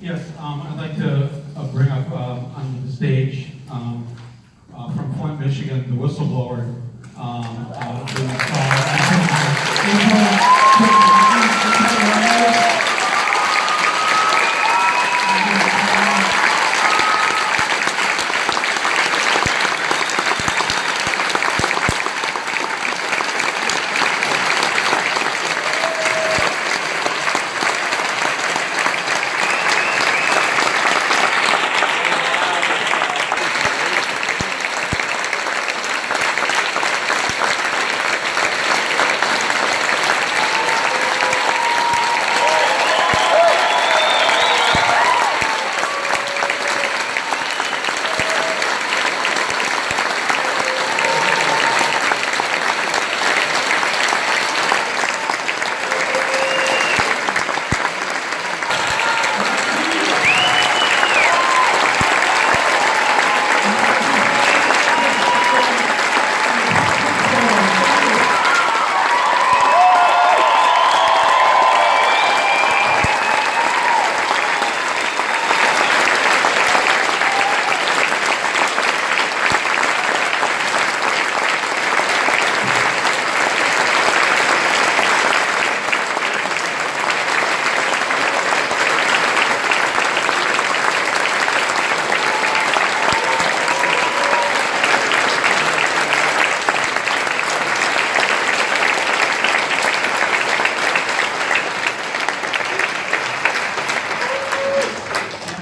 Yes, I'd like to bring up on the stage from Flint, Michigan, the whistleblower who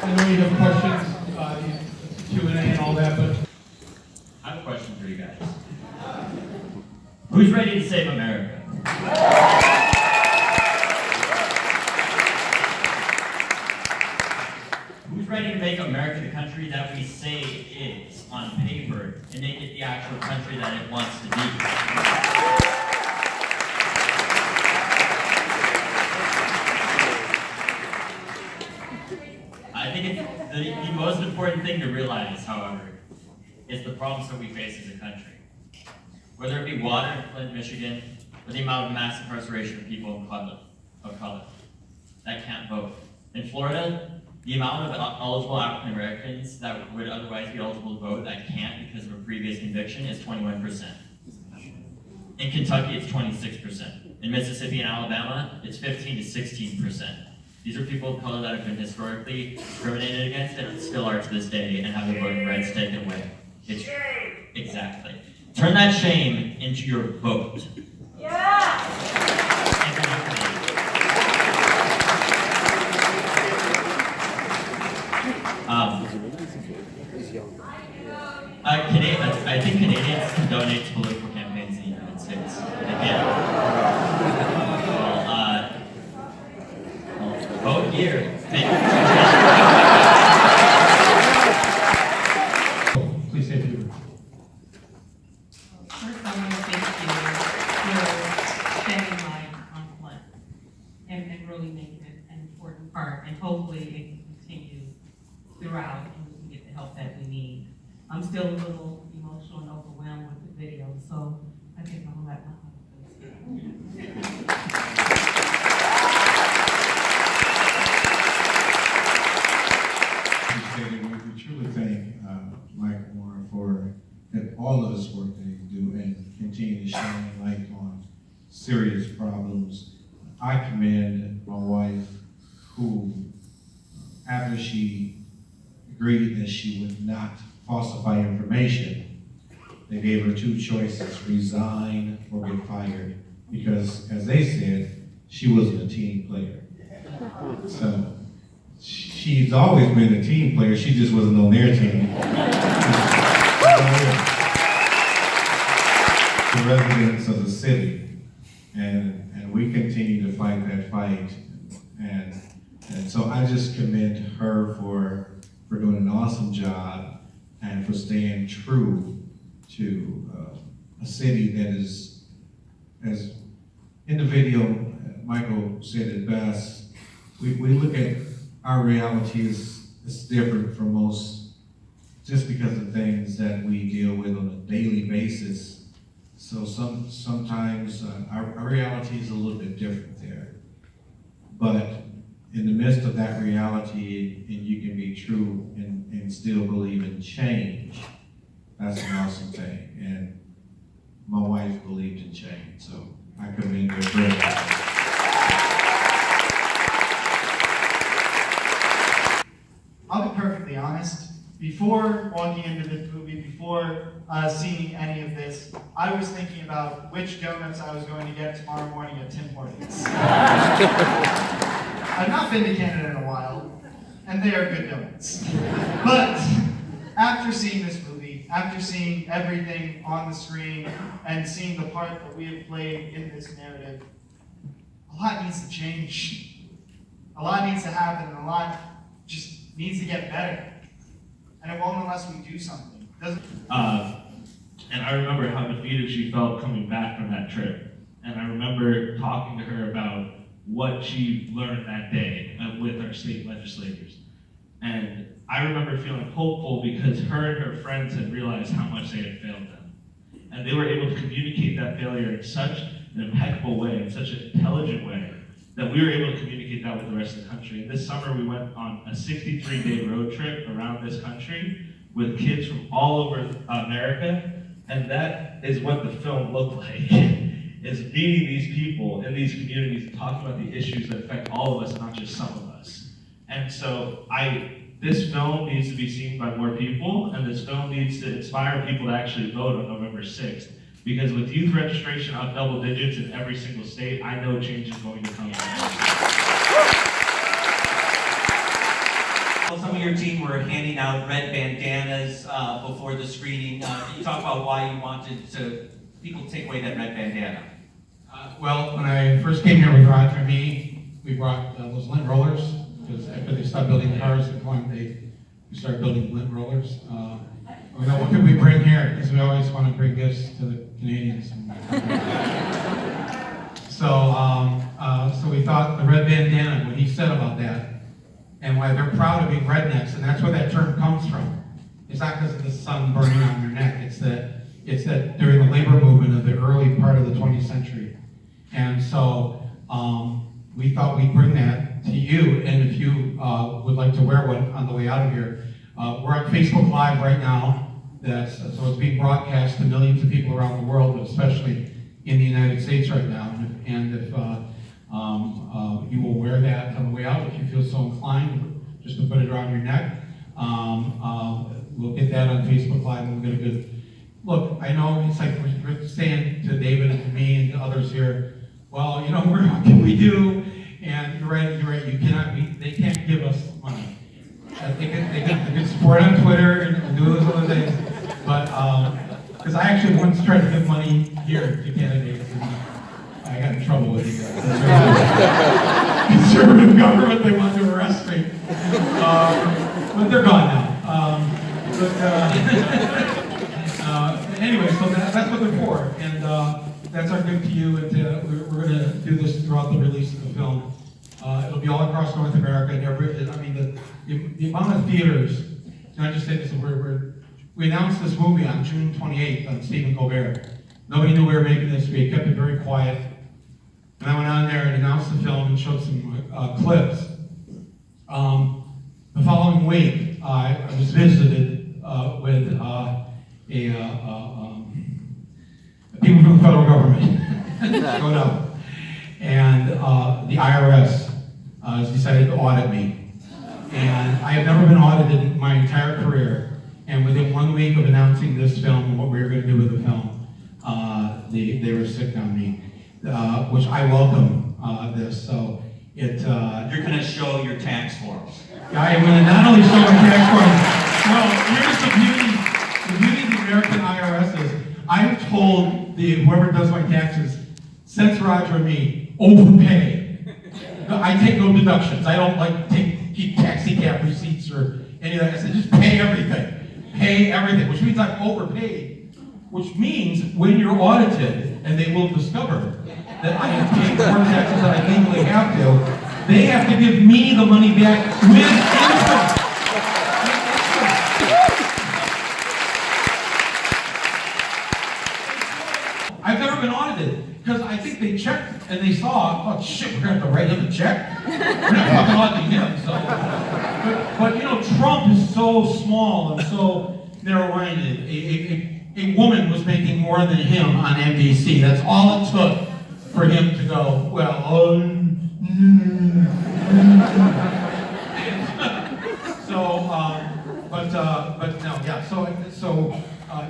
I know you have questions, Q&A and all that, but I have a question for you guys. Who's ready to save America? Who's ready to make America the country that we say it is on paper and make it the actual country that it wants to be? I think the most important thing to realize, however, is the problems that we face as a country. Whether it be water in Flint, Michigan, or the amount of mass incarceration of people of color that can't vote. In Florida, the amount of eligible African Americans that would otherwise be eligible to vote that can't because of a previous conviction is 21%. In Kentucky, it's 26%. In Mississippi and Alabama, it's 15 to 16%. These are people of color that have been historically discriminated against and still are to this day and have their voting rights taken away. It's exactly. Turn that shame into your vote. Yeah! I think Canadians can donate to political campaigns in the United States. They can. Vote here. please say a few words. First, I want to thank you for shedding light on Flint and really making it an important part, and hopefully it can continue throughout and we can get the help that we need. I'm still a little emotional and overwhelmed with the video, so I think I'm gonna let my We truly thank Michael Warren for all of his work that he do and continue to shine light on serious problems. I commend my wife who, after she agreed that she would not falsify information, they gave her two choices: resign or get fired, because as they said, she wasn't a team player. So she's always been a team player, she just wasn't on their team. The residents of the city, and we continue to fight that fight, and so I just commend her for doing an awesome job and for staying true to a city that is, as in the video, Michael said it best, we look at our reality is different from most, just because of things that we deal with on a daily basis. So sometimes our reality is a little bit different there. But in the midst of that reality, and you can be true and still believe in change, that's an awesome thing. And my wife believed in change, so I commend her for that. I'll be perfectly honest. Before walking into this movie, before seeing any of this, I was thinking about which donuts I was going to get tomorrow morning at Tim Hortons. I've not been to Canada in a while, and they are good donuts. But after seeing this movie, after seeing everything on the screen, and seeing the part that we have played in this narrative, a lot needs to change. A lot needs to happen, and a lot just needs to get better. And it won't unless we do something. And I remember how defeated she felt coming back from that trip. And I remember talking to her about what she learned that day with our state legislators. And I remember feeling hopeful because her and her friends had realized how much they had failed them. And they were able to communicate that failure in such an impeccable way, in such an intelligent way, that we were able to communicate that with the rest of the country. And this summer we went on a 63-day road trip around this country with kids from all over America, and that is what the film looked like, is meeting these people in these communities and talking about the issues that affect all of us, not just some of us. And so this film needs to be seen by more people, and this film needs to inspire people to actually vote on November 6th. Because with youth registration up double digits in every single state, I know change is going to come. Some of your team were handing out red bandanas before the screening. Can you talk about why you wanted people to take away that red bandana? Well, when I first came here with Roger and me, we brought those lint rollers, because after they stopped building cars in Point, we started building lint rollers. We know, what could we bring here? Because we always want to bring gifts to the Canadians. So we thought the red bandana, what he said about that, and why they're proud of being rednecks, and that's where that term comes from. It's not because of the sun burning on their neck. It's that during the labor movement of the early part of the 20th century. And so we thought we'd bring that to you, and if you would like to wear one on the way out of here, we're on Facebook Live right now. So it's being broadcast to millions of people around the world, but especially in the United States right now. And if you will wear that on the way out, if you feel so inclined, just to put it around your neck, we'll get that on Facebook Live, and we'll get a good look. I know it's like we're saying to David and to me and to others here, well, you know, what can we do? And you're right, you cannot, they can't give us money. They can support on Twitter and do those other things, but because I actually once tried to give money here to candidates, and I got in trouble with the conservative government. They wanted to arrest me, but they're gone now. Anyway, so that's what they're for, and that's our gift to you. And we're going to do this throughout the release of the film. It'll be all across North America, and the amount of theaters. Can I just say this? We announced this movie on June 28th on Stephen Colbert. Nobody knew we were making this. We kept it very quiet. And I went on there and announced the film and showed some clips. The following week, I was visited with people from the federal government showed up, and the IRS has decided to audit me. And I have never been audited in my entire career. And within 1 week of announcing this film and what we were going to do with the film, they were sick on me, which I welcome this. So it. You're going to show your tax forms. I am going to not only show my tax forms. Well, here's the beauty of the American IRS is I've told whoever does my taxes, since Roger and me, overpay. I take no deductions. I don't keep taxi cab receipts or any of that. I said just pay everything. Pay everything, which means I've overpaid. Which means when you're audited, and they will discover that I have paid more taxes than I legally have to, they have to give me the money back with interest. I've never never been audited, because I think they checked and they saw, oh shit, we're gonna have to write him a check? We're not fucking auditing him, so. But you know, Trump is so small and so narrow-minded. A woman was making more than him on NBC. That's all it took for him to go, well, but no, yeah,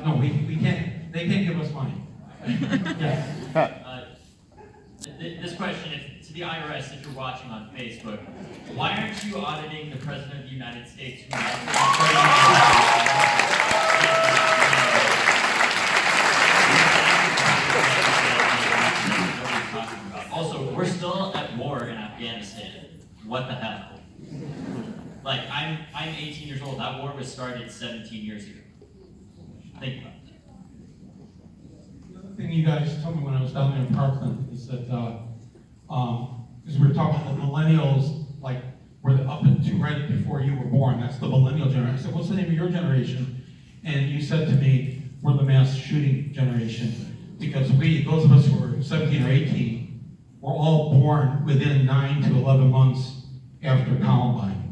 no, we can't, they can't give us money. Yeah. This question is to the IRS, if you're watching on Facebook, why aren't you auditing the President of the United States? Also, we're still at war in Afghanistan. What the hell? Like, I'm 18 years old. That war was started 17 years ago. Think about that. The other thing you guys told me when I was down there in Parkland is that, because we were talking about the millennials, like, were up into right before you were born. That's the millennial generation. I said, what's the name of your generation? And you said to me, we're the mass shooting generation. Because those of us who were 17 or 18, were all born within 9 to 11 months after Columbine.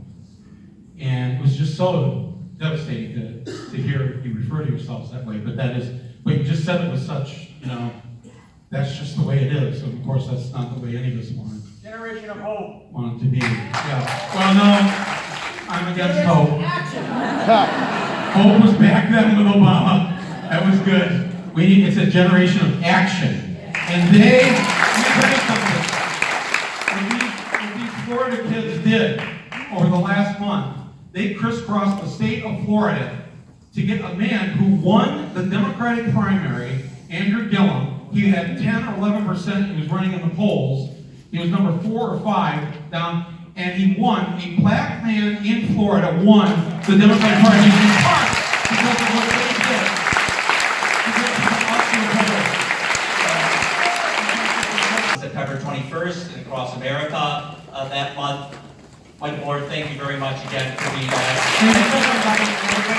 And it was just so devastating to hear you refer to yourselves that way, but you just said it with such, that's just the way it is. So of course that's not the way any of us want Generation of hope. it to be. Yeah. Well, no, I'm against hope. Hope was back then with Obama. That was good. It's a generation of action. And let me tell you something. What these Florida kids did over the last month, they crisscrossed the state of Florida to get a man who won the Democratic primary, Andrew Gillum. He had 10 or 11%. He was running in the polls. He was number 4 or 5 down, and he won. A black man in Florida won the Democratic primary in part because of what they did. September 21st and across America that month. Michael Moore, thank you very much again for being back.